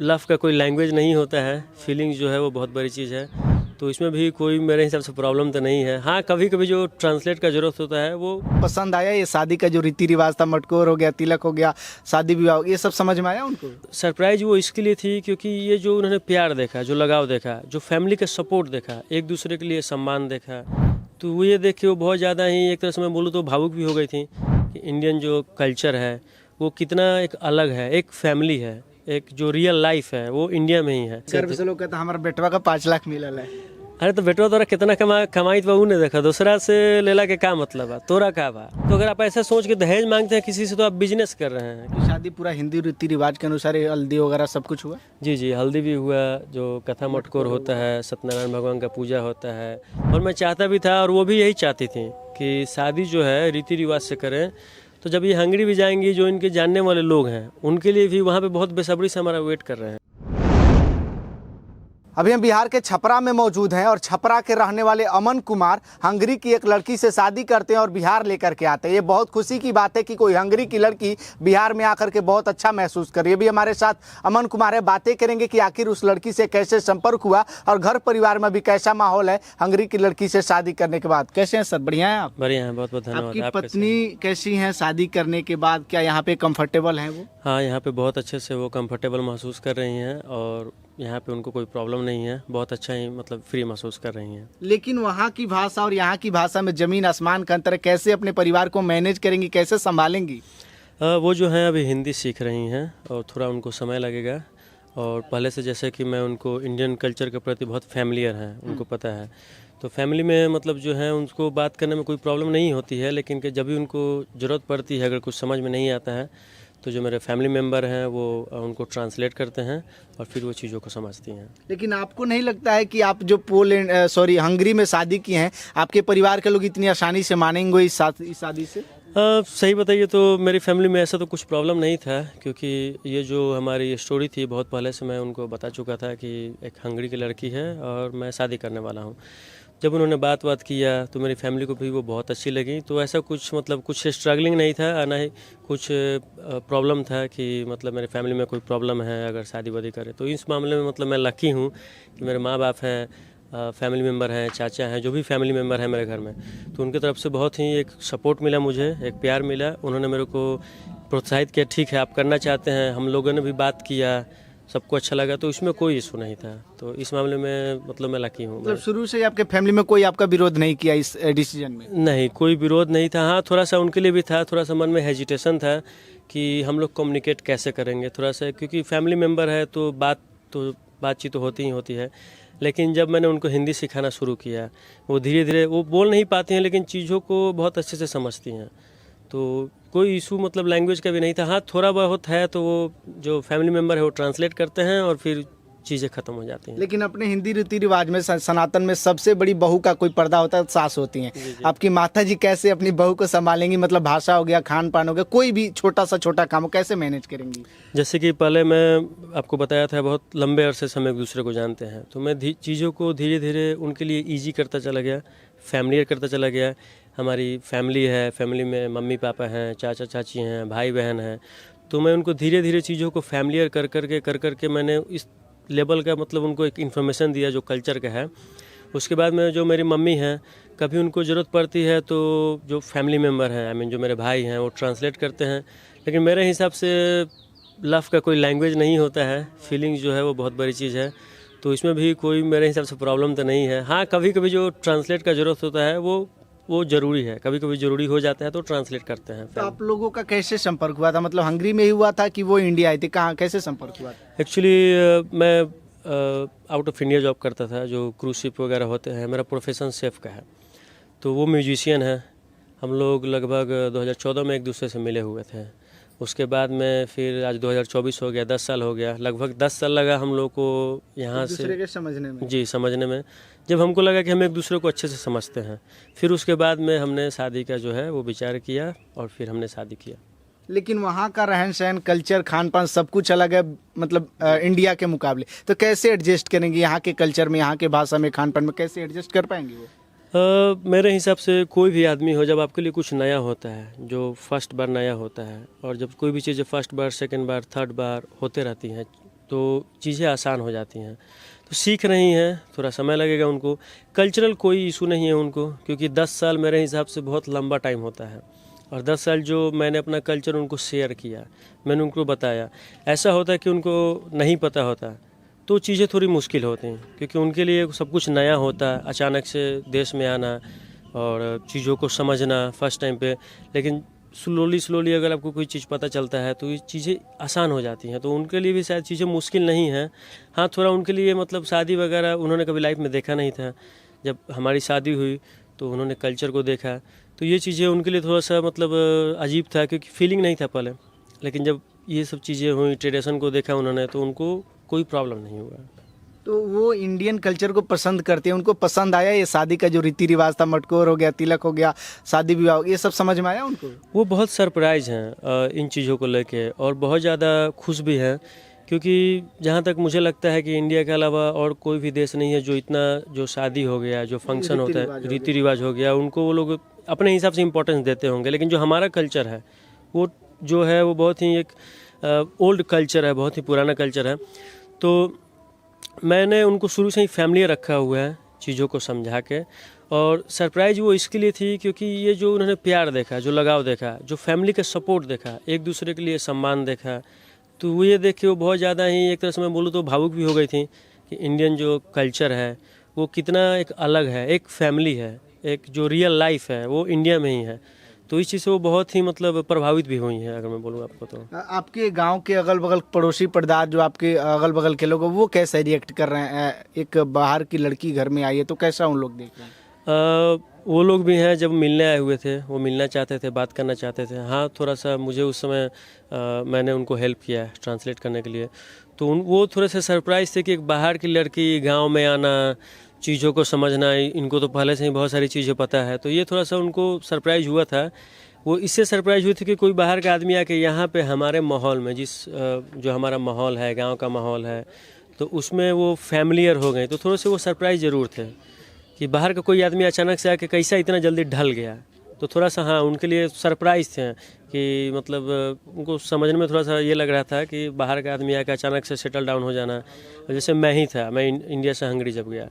Love का कोई language नहीं होता है, फीलिंग्स जो है वो बहुत बड़ी चीज़ है। तो इसमें भी कोई मेरे हिसाब से प्रॉब्लम तो नहीं है। हाँ, कभी कभी जो ट्रांसलेट का ज़रूरत होता है वो। पसंद आया ये शादी का जो रीति रिवाज था, मटकोर हो गया, तिलक हो गया, शादी विवाह, ये सब समझ में आया उनको? सरप्राइज वो इसके लिए थी क्योंकि ये जो उन्होंने प्यार देखा, जो लगाव देखा, जो फैमिली का सपोर्ट देखा, एक दूसरे के लिए सम्मान देखा, तो वो ये देख के वो बहुत ज़्यादा ही एक तरह से मैं बोलूँ तो भावुक भी हो गई थी कि इंडियन जो कल्चर है वो कितना एक अलग है, एक फैमिली है, एक जो रियल लाइफ है वो इंडिया में ही है। गर्व से लोग कहते हैं हमारा बेटवा का 5 लाख मिलल है। अरे तो बेटवा तोरा कितना कमाई बा ऊ ने देखा, दूसरा से लेला के क्या मतलब है, तोरा का बा। तो अगर आप ऐसा सोच के दहेज मांगते हैं किसी से तो आप बिजनेस कर रहे हैं। तो शादी पूरा हिंदी रीति रिवाज के अनुसार हल्दी वगैरह सब कुछ हुआ? जी जी, हल्दी भी हुआ, जो कथा मटकोर होता है, सत्यनारायण भगवान का पूजा होता है। और मैं चाहता भी था और वो भी यही चाहती थी कि शादी जो है रीति रिवाज से करें। तो जब ये हंगरी भी जाएंगी, जो इनके जानने वाले लोग हैं उनके लिए भी वहाँ पे बहुत बेसब्री से हमारा वेट कर रहे हैं। अभी हम बिहार के छपरा में मौजूद हैं और छपरा के रहने वाले अमन कुमार हंगरी की एक लड़की से शादी करते हैं और बिहार लेकर के आते हैं। ये बहुत खुशी की बात है कि कोई हंगरी की लड़की बिहार में आकर के बहुत अच्छा महसूस कर रही है। अभी हमारे साथ अमन कुमार है, बातें करेंगे कि आखिर उस लड़की से कैसे संपर्क हुआ और घर परिवार में भी कैसा माहौल है हंगरी की लड़की से शादी करने के बाद। कैसे हैं सर? बढ़िया हैं आप? बढ़िया हैं, बहुत बहुत धन्यवाद। आपकी आप पत्नी कैसी हैं शादी करने के बाद? क्या यहाँ पे कंफर्टेबल हैं वो? हाँ, यहाँ पे बहुत अच्छे से वो कंफर्टेबल महसूस कर रही हैं और यहाँ पे उनको कोई प्रॉब्लम नहीं है, बहुत अच्छा ही मतलब फ्री महसूस कर रही हैं। लेकिन वहाँ की भाषा और यहाँ की भाषा में ज़मीन आसमान का अंतर है। कैसे अपने परिवार को मैनेज करेंगी, कैसे संभालेंगी? वो जो है अभी हिंदी सीख रही हैं और थोड़ा उनको समय लगेगा। और पहले से जैसे कि मैं उनको इंडियन कल्चर के प्रति बहुत फैमिलियर हैं, उनको पता है। तो फैमिली में मतलब जो है उनको बात करने में कोई प्रॉब्लम नहीं होती है, लेकिन कि जब भी उनको ज़रूरत पड़ती है, अगर कुछ समझ में नहीं आता है तो जो मेरे फैमिली मेम्बर हैं वो उनको ट्रांसलेट करते हैं और फिर वो चीज़ों को समझती हैं। लेकिन आपको नहीं लगता है कि आप जो हंगरी में शादी की हैं, आपके परिवार के लोग इतनी आसानी से मानेंगे इस शादी से? सही बताइए तो मेरी फैमिली में ऐसा तो कुछ प्रॉब्लम नहीं था, क्योंकि ये जो हमारी स्टोरी थी बहुत पहले से मैं उनको बता चुका था कि एक हंगरी की लड़की है और मैं शादी करने वाला हूँ। जब उन्होंने बात किया तो मेरी फैमिली को भी वो बहुत अच्छी लगी। तो ऐसा कुछ मतलब कुछ स्ट्रगलिंग नहीं था, ना ही कुछ प्रॉब्लम था कि मतलब मेरे फैमिली में कोई प्रॉब्लम है अगर शादी वादी करे। तो इस मामले में मतलब मैं लकी हूँ कि मेरे माँ बाप हैं, फैमिली मेम्बर हैं, चाचा हैं, जो भी फैमिली मेम्बर हैं मेरे घर में, तो उनकी तरफ से बहुत ही एक सपोर्ट मिला, मुझे एक प्यार मिला। उन्होंने मेरे को प्रोत्साहित किया, ठीक है आप करना चाहते हैं, हम लोगों ने भी बात किया, सबको अच्छा लगा, तो इसमें कोई इशू नहीं था। तो इस मामले में मतलब मैं लकी हूँ। मतलब शुरू से आपके फैमिली में कोई आपका विरोध नहीं किया इस डिसीजन में? नहीं, कोई विरोध नहीं था। हाँ, थोड़ा सा उनके लिए भी था, थोड़ा सा मन में हेजिटेशन था कि हम लोग कम्युनिकेट कैसे करेंगे थोड़ा सा, क्योंकि फैमिली मेम्बर है तो बातचीत तो होती ही होती है। लेकिन जब मैंने उनको हिंदी सिखाना शुरू किया, वो धीरे धीरे, वो बोल नहीं पाती हैं लेकिन चीज़ों को बहुत अच्छे से समझती हैं। तो कोई इशू मतलब लैंग्वेज का भी नहीं था। हाँ, थोड़ा बहुत है तो वो जो फैमिली मेम्बर है वो ट्रांसलेट करते हैं और फिर चीज़ें खत्म हो जाती हैं। लेकिन अपने हिंदी रीति रिवाज में सनातन में सबसे बड़ी बहू का कोई पर्दा होता है, सास होती हैं। आपकी माता जी कैसे अपनी बहू को संभालेंगी? मतलब भाषा हो गया, खान पान हो गया, कोई भी छोटा काम हो, कैसे मैनेज करेंगी? जैसे कि पहले मैं आपको बताया था, बहुत लंबे अरसे से हम एक दूसरे को जानते हैं, तो मैं चीज़ों को धीरे धीरे उनके लिए ईजी करता चला गया, फैमिलियर करता चला गया। हमारी फैमिली है, फैमिली में मम्मी पापा हैं, चाचा चाची हैं, भाई बहन हैं, तो मैं उनको धीरे धीरे चीज़ों को फैमिलियर कर करके मैंने इस लेवल का मतलब उनको एक इन्फॉर्मेशन दिया जो कल्चर का है। उसके बाद में जो मेरी मम्मी हैं, कभी उनको ज़रूरत पड़ती है तो जो फैमिली मेम्बर हैं, आई मीन जो मेरे भाई हैं, वो ट्रांसलेट करते हैं। लेकिन मेरे हिसाब से लव का कोई लैंग्वेज नहीं होता है, फीलिंग्स जो है वो बहुत बड़ी चीज़ है। तो इसमें भी कोई मेरे हिसाब से प्रॉब्लम तो नहीं है। हाँ, कभी कभी जो ट्रांसलेट का ज़रूरत होता है वो ज़रूरी है, कभी कभी ज़रूरी हो जाता है तो ट्रांसलेट करते हैं। तो आप लोगों का कैसे संपर्क हुआ था? मतलब हंगरी में ही हुआ था कि वो इंडिया आई थी? कहाँ कैसे संपर्क हुआ था? एक्चुअली मैं आउट ऑफ इंडिया जॉब करता था, जो क्रूज शिप वगैरह होते हैं। मेरा प्रोफेशन शेफ़ का है, तो वो म्यूजिशियन है। हम लोग लगभग 2014 में एक दूसरे से मिले हुए थे। उसके बाद में फिर आज 2024 हो गया, 10 साल हो गया, लगभग 10 साल लगा हम लोग को यहाँ से दूसरे के समझने में। जी, समझने में। जब हमको लगा कि हम एक दूसरे को अच्छे से समझते हैं, फिर उसके बाद में हमने शादी का जो है वो विचार किया और फिर हमने शादी किया। लेकिन वहाँ का रहन सहन, कल्चर, खान पान सब कुछ अलग है, मतलब इंडिया के मुकाबले। तो कैसे एडजस्ट करेंगे यहाँ के कल्चर में, यहाँ के भाषा में, खान पान में कैसे एडजस्ट कर पाएंगे वो? मेरे हिसाब से कोई भी आदमी हो, जब आपके लिए कुछ नया होता है, जो फर्स्ट बार नया होता है, और जब कोई भी चीज़ फर्स्ट बार, सेकंड बार, थर्ड बार होते रहती हैं, तो चीज़ें आसान हो जाती हैं। तो सीख रही हैं, थोड़ा समय लगेगा उनको। कल्चरल कोई इशू नहीं है उनको, क्योंकि 10 साल मेरे हिसाब से बहुत लंबा टाइम होता है, और 10 साल जो मैंने अपना कल्चर उनको शेयर किया, मैंने उनको बताया। ऐसा होता है कि उनको नहीं पता होता तो चीज़ें थोड़ी मुश्किल होती हैं, क्योंकि उनके लिए सब कुछ नया होता है, अचानक से देश में आना और चीज़ों को समझना फर्स्ट टाइम पे। लेकिन स्लोली अगर आपको कोई चीज़ पता चलता है तो ये चीज़ें आसान हो जाती हैं। तो उनके लिए भी शायद चीज़ें मुश्किल नहीं हैं। हाँ, थोड़ा उनके लिए मतलब शादी वगैरह उन्होंने कभी लाइफ में देखा नहीं था। जब हमारी शादी हुई तो उन्होंने कल्चर को देखा, तो ये चीज़ें उनके लिए थोड़ा सा मतलब अजीब था, क्योंकि फीलिंग नहीं था पहले। लेकिन जब ये सब चीज़ें हुई, ट्रेडिशन को देखा उन्होंने, तो उनको कोई प्रॉब्लम नहीं हुआ। तो वो इंडियन कल्चर को पसंद करते हैं, उनको पसंद आया ये शादी का जो रीति रिवाज था, मटकोर हो गया, तिलक हो गया, शादी विवाह, ये सब समझ में आया उनको? वो बहुत सरप्राइज हैं इन चीज़ों को लेके, और बहुत ज़्यादा खुश भी हैं, क्योंकि जहाँ तक मुझे लगता है कि इंडिया के अलावा और कोई भी देश नहीं है जो इतना, जो शादी हो गया, जो फंक्शन होता है, रीति रिवाज हो गया, उनको वो लोग अपने हिसाब से इम्पोर्टेंस देते होंगे। लेकिन जो हमारा कल्चर है वो जो है वो बहुत ही एक ओल्ड कल्चर है, बहुत ही पुराना कल्चर है। तो मैंने उनको शुरू से ही फैमिली रखा हुआ है चीज़ों को समझा के। और सरप्राइज़ वो इसके लिए थी क्योंकि ये जो उन्होंने प्यार देखा, जो लगाव देखा, जो फैमिली का सपोर्ट देखा, एक दूसरे के लिए सम्मान देखा, तो वो ये देख के वो बहुत ज़्यादा ही, एक तरह से मैं बोलूँ तो भावुक भी हो गई थी कि इंडियन जो कल्चर है वो कितना एक अलग है, एक फैमिली है, एक जो रियल लाइफ है वो इंडिया में ही है। तो इस चीज़ से वो बहुत ही मतलब प्रभावित भी हुई हैं, अगर मैं बोलूँ आपको तो। आपके गांव के अगल बगल पड़ोसी पड़दार जो आपके अगल बगल के लोग हैं, वो कैसे रिएक्ट कर रहे हैं? एक बाहर की लड़की घर में आई है तो कैसा उन लोग देख रहे हैं? वो लोग भी हैं, जब मिलने आए हुए थे वो मिलना चाहते थे, बात करना चाहते थे। हाँ, थोड़ा सा मुझे उस समय मैंने उनको हेल्प किया ट्रांसलेट करने के लिए। तो वो थोड़े से सरप्राइज थे कि एक बाहर की लड़की गांव में आना, चीज़ों को समझना, इनको तो पहले से ही बहुत सारी चीज़ें पता है, तो ये थोड़ा सा उनको सरप्राइज हुआ था। वो इससे सरप्राइज हुई थी कि कोई बाहर का आदमी आके यहाँ पे हमारे माहौल में, जो हमारा माहौल है, गांव का माहौल है, तो उसमें वो फैमिलियर हो गए। तो थोड़े से वो सरप्राइज ज़रूर थे कि बाहर का कोई आदमी अचानक से आके कैसा इतना जल्दी ढल गया। तो थोड़ा सा हाँ, उनके लिए सरप्राइज थे कि मतलब उनको समझने में थोड़ा सा ये लग रहा था कि बाहर का आदमी आके अचानक से सेटल डाउन हो जाना। जैसे मैं ही था, मैं इंडिया से हंगरी जब गया,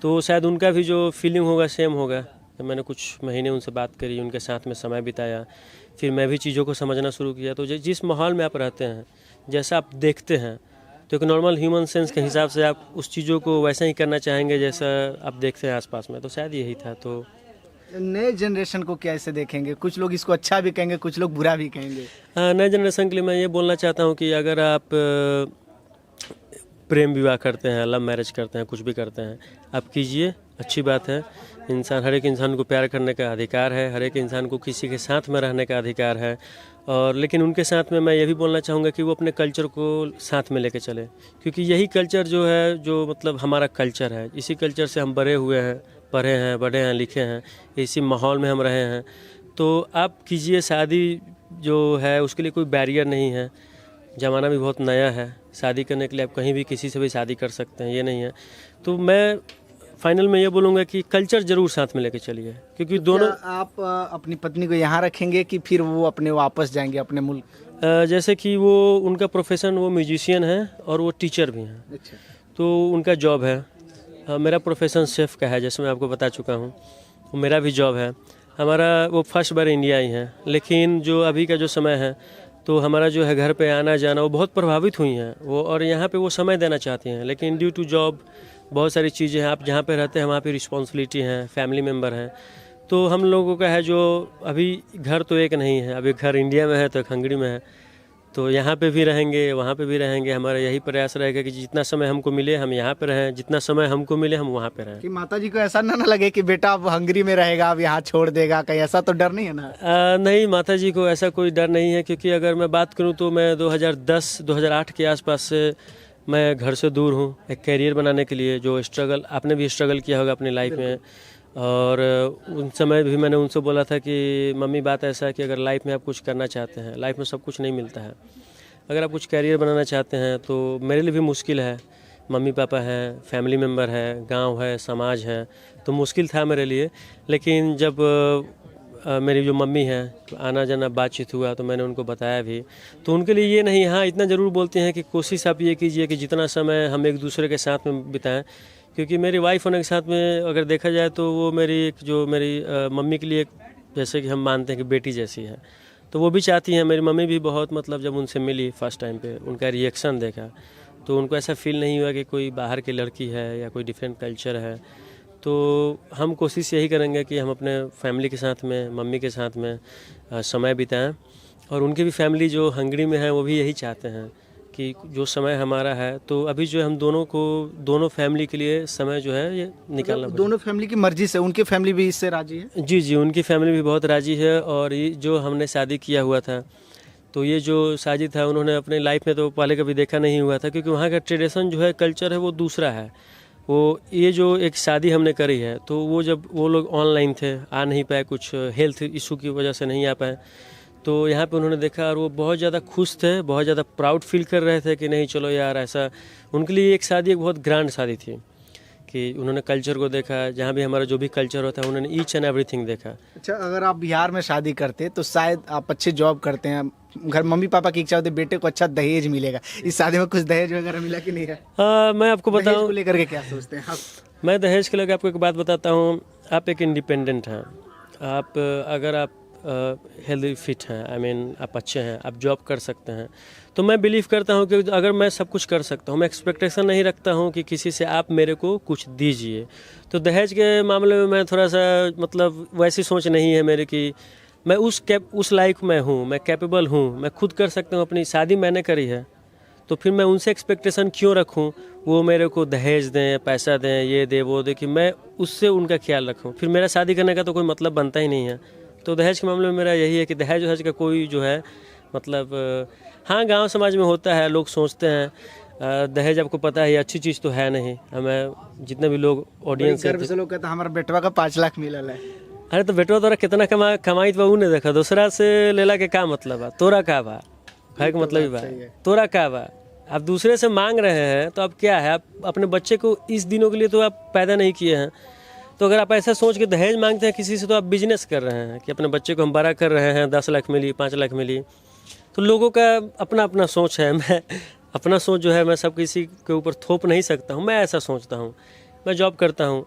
तो शायद उनका भी जो फीलिंग होगा सेम होगा। तो मैंने कुछ महीने उनसे बात करी, उनके साथ में समय बिताया, फिर मैं भी चीज़ों को समझना शुरू किया। तो जिस माहौल में आप रहते हैं, जैसा आप देखते हैं, तो एक नॉर्मल ह्यूमन सेंस के हिसाब से आप उस चीज़ों को वैसा ही करना चाहेंगे जैसा आप देखते हैं आसपास में। तो शायद यही था। तो नए जनरेशन को कैसे देखेंगे? कुछ लोग इसको अच्छा भी कहेंगे, कुछ लोग बुरा भी कहेंगे। नए जनरेशन के लिए मैं ये बोलना चाहता हूँ कि अगर आप प्रेम विवाह करते हैं, लव मैरिज करते हैं, कुछ भी करते हैं, आप कीजिए, अच्छी बात है। हर एक इंसान को प्यार करने का अधिकार है, हर एक इंसान को किसी के साथ में रहने का अधिकार है। और लेकिन उनके साथ में मैं ये भी बोलना चाहूँगा कि वो अपने कल्चर को साथ में लेके चले, क्योंकि यही कल्चर जो है, जो मतलब हमारा कल्चर है, इसी कल्चर से हम बड़े हुए हैं, पढ़े हैं, बड़े हैं, लिखे हैं, इसी माहौल में हम रहे हैं। तो आप कीजिए, शादी जो है उसके लिए कोई बैरियर नहीं है। ज़माना भी बहुत नया है, शादी करने के लिए आप कहीं भी किसी से भी शादी कर सकते हैं, ये नहीं है। तो मैं फाइनल में ये बोलूँगा कि कल्चर ज़रूर साथ में लेके चलिए, क्योंकि दोनों। आप अपनी पत्नी को यहाँ रखेंगे कि फिर वो अपने वापस जाएंगे अपने मुल्क? जैसे कि वो, उनका प्रोफेशन, वो म्यूजिशियन है और वो टीचर भी हैं। अच्छा। तो उनका जॉब है। मेरा प्रोफेशन शेफ़ का है, जैसे मैं आपको बता चुका हूँ। वो मेरा भी जॉब है। हमारा वो फर्स्ट बार इंडिया आई हैं, लेकिन जो अभी का जो समय है, तो हमारा जो है घर पे आना जाना, वो बहुत प्रभावित हुई हैं वो, और यहाँ पे वो समय देना चाहती हैं, लेकिन ड्यू टू जॉब बहुत सारी चीज़ें हैं। आप जहाँ पे रहते हैं वहाँ पे रिस्पॉन्सिबिलिटी हैं, फैमिली मेम्बर हैं। तो हम लोगों का है जो अभी घर तो एक नहीं है, अभी घर इंडिया में है तो एक हंगरी में है। तो यहाँ पे भी रहेंगे, वहाँ पे भी रहेंगे। हमारा यही प्रयास रहेगा कि जितना समय हमको मिले हम यहाँ पे रहें, जितना समय हमको मिले हम वहाँ पे रहें। कि माता जी को ऐसा ना लगे कि बेटा अब हंगरी में रहेगा, अब यहाँ छोड़ देगा, कहीं ऐसा तो डर नहीं है ना? नहीं, माता जी को ऐसा कोई डर नहीं है, क्योंकि अगर मैं बात करूँ तो मैं 2010-2008 के आसपास से मैं घर से दूर हूँ, एक कैरियर बनाने के लिए। जो स्ट्रगल आपने भी स्ट्रगल किया होगा अपनी लाइफ में, और उन समय भी मैंने उनसे बोला था कि मम्मी, बात ऐसा है कि अगर लाइफ में आप कुछ करना चाहते हैं, लाइफ में सब कुछ नहीं मिलता है, अगर आप कुछ कैरियर बनाना चाहते हैं तो मेरे लिए भी मुश्किल है। मम्मी पापा हैं, फैमिली मेम्बर है, गांव है, समाज है, तो मुश्किल था मेरे लिए। लेकिन जब मेरी जो मम्मी हैं आना जाना बातचीत हुआ तो मैंने उनको बताया भी, तो उनके लिए ये नहीं, हाँ इतना ज़रूर बोलते हैं कि कोशिश आप ये कीजिए कि जितना समय हम एक दूसरे के साथ में बिताएं, क्योंकि मेरी वाइफ होने के साथ में अगर देखा जाए तो वो मेरी एक जो मेरी मम्मी के लिए एक जैसे कि हम मानते हैं कि बेटी जैसी है, तो वो भी चाहती हैं। मेरी मम्मी भी बहुत मतलब जब उनसे मिली फर्स्ट टाइम पे उनका रिएक्शन देखा तो उनको ऐसा फील नहीं हुआ कि कोई बाहर की लड़की है या कोई डिफरेंट कल्चर है। तो हम कोशिश यही करेंगे कि हम अपने फैमिली के साथ में मम्मी के साथ में समय बिताएं, और उनकी भी फैमिली जो हंगरी में है वो भी यही चाहते हैं कि जो समय हमारा है तो अभी जो है हम दोनों फैमिली के लिए समय जो है ये निकालना पड़ेगा। दोनों फैमिली की मर्जी से, उनकी फैमिली भी इससे राजी है? जी जी, उनकी फैमिली भी बहुत राजी है। और ये जो हमने शादी किया हुआ था तो ये जो साजिद था उन्होंने अपने लाइफ में तो पहले कभी देखा नहीं हुआ था, क्योंकि वहाँ का ट्रेडिशन जो है कल्चर है वो दूसरा है। वो ये जो एक शादी हमने करी है तो वो जब वो लोग ऑनलाइन थे, आ नहीं पाए, कुछ हेल्थ इशू की वजह से नहीं आ पाए, तो यहाँ पे उन्होंने देखा और वो बहुत ज़्यादा खुश थे, बहुत ज़्यादा प्राउड फील कर रहे थे कि नहीं चलो यार ऐसा। उनके लिए एक शादी एक बहुत ग्रैंड शादी थी कि उन्होंने कल्चर को देखा, जहाँ भी हमारा जो भी कल्चर होता है उन्होंने ईच एंड एवरीथिंग देखा। अच्छा, अगर आप बिहार में शादी करते तो शायद आप अच्छे जॉब करते हैं, घर मम्मी पापा की इच्छा होती बेटे को अच्छा दहेज मिलेगा, इस शादी में कुछ दहेज वगैरह मिला कि नहीं है? मैं आपको दहेज बताऊँ, को लेकर के क्या सोचते हैं आप? मैं दहेज के लेकर आपको एक बात बताता हूँ। आप एक इंडिपेंडेंट हैं, आप अगर आप हेल्दी फिट हैं, आई मीन आप अच्छे हैं, आप जॉब कर सकते हैं, तो मैं बिलीव करता हूँ कि अगर मैं सब कुछ कर सकता हूँ, मैं एक्सपेक्टेशन नहीं रखता हूँ कि किसी से आप मेरे को कुछ दीजिए। तो दहेज के मामले में मैं थोड़ा सा मतलब वैसी सोच नहीं है मेरी कि मैं उस लायक में हूँ, मैं कैपेबल हूँ, मैं खुद कर सकता हूँ। अपनी शादी मैंने करी है तो फिर मैं उनसे एक्सपेक्टेशन क्यों रखूं वो मेरे को दहेज दें, पैसा दें, ये दे वो दे, कि मैं उससे उनका ख्याल रखूं। फिर मेरा शादी करने का तो कोई मतलब बनता ही नहीं है। तो दहेज के मामले में मेरा यही है कि दहेज का कोई जो है मतलब हाँ गांव समाज में होता है, लोग सोचते हैं दहेज आपको पता है ये अच्छी चीज़ तो है नहीं। हमें जितने भी लोग ऑडियंस गर्व से लोग कहते हैं हमारा बेटवा का 5 लाख मिला है। अरे तो बेटवा तोरा कितना कमाई बा ऊ ने देखा, दूसरा से लेला के का मतलब बा, तोरा का बा, है का मतलब ही बा, तोरा का बा। आप दूसरे से मांग रहे हैं तो अब क्या है, आप अपने बच्चे को इस दिनों के लिए तो आप पैदा नहीं किए हैं। तो अगर आप ऐसा सोच के दहेज मांगते हैं किसी से तो आप बिजनेस कर रहे हैं कि अपने बच्चे को हम बड़ा कर रहे हैं, 10 लाख मिली, 5 लाख मिली। तो लोगों का अपना अपना सोच है, मैं अपना सोच जो है मैं सब किसी के ऊपर थोप नहीं सकता हूँ। मैं ऐसा सोचता हूँ, मैं जॉब करता हूँ,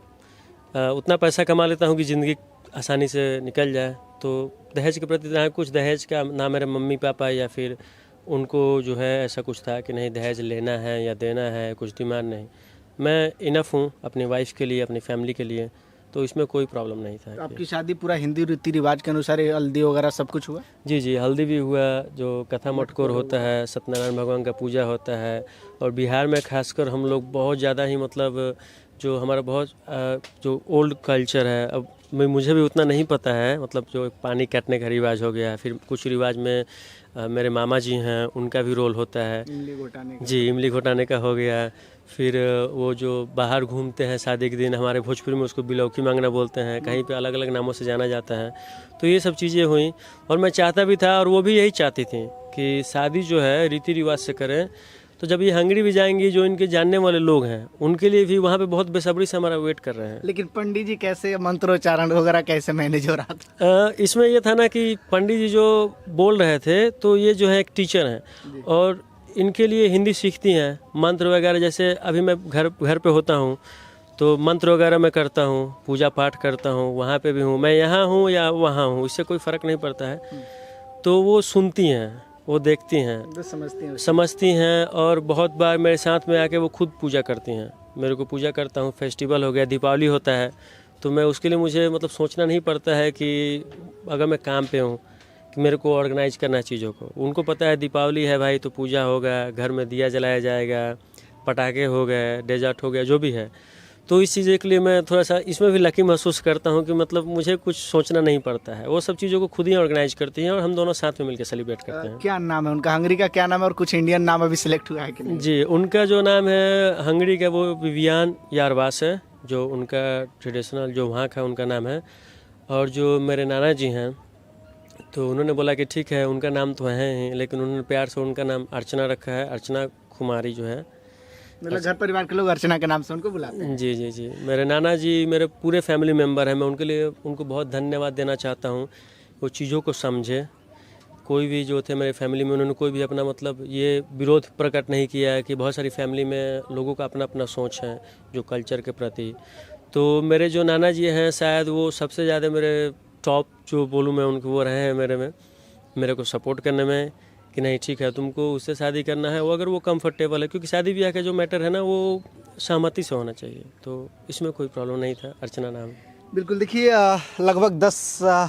उतना पैसा कमा लेता हूँ कि ज़िंदगी आसानी से निकल जाए। तो दहेज के प्रति ना कुछ दहेज का ना मेरे मम्मी पापा या फिर उनको जो है ऐसा कुछ था कि नहीं दहेज लेना है या देना है, कुछ डिमांड नहीं। मैं इनफ हूँ अपनी वाइफ के लिए, अपनी फैमिली के लिए, तो इसमें कोई प्रॉब्लम नहीं था। तो आपकी शादी पूरा हिंदी रीति रिवाज के अनुसार, हल्दी वगैरह सब कुछ हुआ? जी जी, हल्दी भी हुआ, जो कथा मटकोर होता है, सत्यनारायण भगवान का पूजा होता है। और बिहार में खासकर हम लोग बहुत ज़्यादा ही मतलब जो हमारा बहुत जो ओल्ड कल्चर है, अब मुझे भी उतना नहीं पता है, मतलब जो पानी काटने का रिवाज हो गया, फिर कुछ रिवाज में मेरे मामा जी हैं उनका भी रोल होता है, इमली घोटाने का। जी इमली घोटाने का हो गया। फिर वो जो बाहर घूमते हैं शादी के दिन, हमारे भोजपुरी में उसको बिलौकी मांगना बोलते हैं, कहीं पे अलग अलग नामों से जाना जाता है। तो ये सब चीज़ें हुई और मैं चाहता भी था और वो भी यही चाहती थी कि शादी जो है रीति रिवाज से करें। तो जब ये हंगरी भी जाएंगी, जो इनके जानने वाले लोग हैं उनके लिए भी वहाँ पे बहुत बेसब्री से हमारा वेट कर रहे हैं। लेकिन पंडित जी कैसे मंत्रोच्चारण वगैरह कैसे मैनेज हो रहा था? इसमें ये था ना कि पंडित जी जो बोल रहे थे, तो ये जो है एक टीचर हैं और इनके लिए हिंदी सीखती हैं, मंत्र वगैरह। जैसे अभी मैं घर पे होता हूँ तो मंत्र वगैरह मैं करता हूँ, पूजा पाठ करता हूँ, वहाँ पे भी हूँ, मैं यहाँ हूँ या वहाँ हूँ, इससे कोई फ़र्क नहीं पड़ता है। तो वो सुनती हैं, वो देखती हैं, समझती हैं और बहुत बार मेरे साथ में आके वो खुद पूजा करती हैं। मेरे को पूजा करता हूँ, फेस्टिवल हो गया, दीपावली होता है, तो मैं उसके लिए मुझे मतलब सोचना नहीं पड़ता है कि अगर मैं काम पे हूँ कि मेरे को ऑर्गेनाइज करना चीज़ों को। उनको पता है दीपावली है भाई तो पूजा होगा, घर में दिया जलाया जाएगा, पटाखे हो गए, डेजर्ट हो गया, जो भी है। तो इस चीज़ के लिए मैं थोड़ा सा इसमें भी लकी महसूस करता हूँ कि मतलब मुझे कुछ सोचना नहीं पड़ता है, वो सब चीज़ों को खुद ही ऑर्गेनाइज करती हैं और हम दोनों साथ में मिलकर सेलिब्रेट करते हैं। क्या नाम है उनका, हंगरी का क्या नाम है, और कुछ इंडियन नाम अभी सिलेक्ट हुआ है कि नहीं? जी, उनका जो नाम है हंगरी का वो विवियान यारवास है, जो उनका ट्रेडिशनल जो वहाँ का उनका नाम है। और जो मेरे नाना जी हैं तो उन्होंने बोला कि ठीक है उनका नाम तो है ही, लेकिन उन्होंने प्यार से उनका नाम अर्चना रखा है, अर्चना कुमारी जो है। मतलब घर परिवार के लोग अर्चना के नाम से उनको बुलाते हैं। जी जी जी, मेरे नाना जी मेरे पूरे फैमिली मेम्बर हैं, मैं उनके लिए उनको बहुत धन्यवाद देना चाहता हूँ। वो चीज़ों को समझे, कोई भी जो थे मेरे फैमिली में उन्होंने कोई भी अपना मतलब ये विरोध प्रकट नहीं किया है कि बहुत सारी फैमिली में लोगों का अपना अपना सोच है जो कल्चर के प्रति। तो मेरे जो नाना जी हैं शायद वो सबसे ज़्यादा मेरे टॉप जो बोलूँ मैं उनको वो रहे हैं मेरे को सपोर्ट करने में कि नहीं ठीक है तुमको उससे शादी करना है, वो अगर वो कंफर्टेबल है, क्योंकि शादी ब्याह का जो मैटर है ना वो सहमति से होना चाहिए, तो इसमें कोई प्रॉब्लम नहीं था। अर्चना नाम। बिल्कुल, देखिए लगभग 10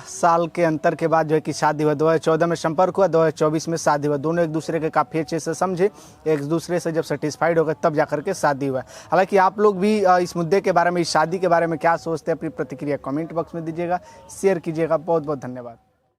साल के अंतर के बाद जो है कि शादी हुआ। 2014 में संपर्क हुआ, 2024 में शादी हुआ। दोनों एक दूसरे के काफ़ी अच्छे से समझे, एक दूसरे से जब सेटिस्फाइड हो गए तब जाकर के शादी हुआ। हालांकि आप लोग भी इस मुद्दे के बारे में, इस शादी के बारे में क्या सोचते हैं, अपनी प्रतिक्रिया कमेंट बॉक्स में दीजिएगा, शेयर कीजिएगा। बहुत बहुत धन्यवाद।